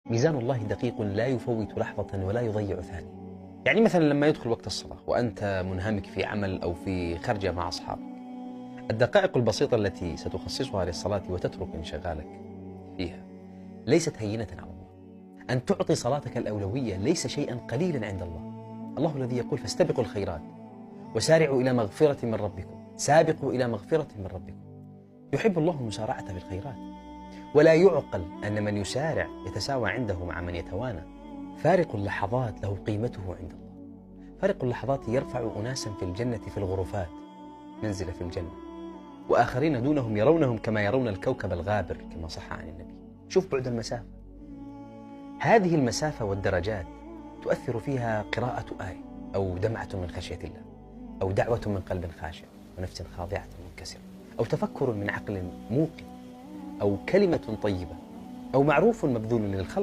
ميزان الله دقيق لا يفوت لحظة ولا يضيع ثانية. يعني مثلا لما يدخل وقت الصلاة وأنت منهمك في عمل أو في خرجة مع أصحابك، الدقائق البسيطة التي ستخصصها للصلاة وتترك انشغالك فيها ليست هينة على الله. أن تعطي صلاتك الأولوية ليس شيئا قليلا عند الله. الله الذي يقول فاستبقوا الخيرات وسارعوا إلى مغفرة من ربكم، سابقوا إلى مغفرة من ربكم. يحب الله المسارعة في الخيرات، ولا يعقل أن من يسارع يتساوى عنده مع من يتوانى. فارق اللحظات له قيمته عند الله. فارق اللحظات يرفع أناسا في الجنة في الغرفات منزل في الجنة، وآخرين دونهم يرونهم كما يرون الكوكب الغابر كما صح عن النبي. شوف بعد المسافة. هذه المسافة والدرجات تؤثر فيها قراءة آية أو دمعة من خشية الله، أو دعوة من قلب خاشع ونفس خاضعة منكسرة، أو تفكر من عقل موقن، أو كلمة طيبة، أو معروف مبذول للخلق.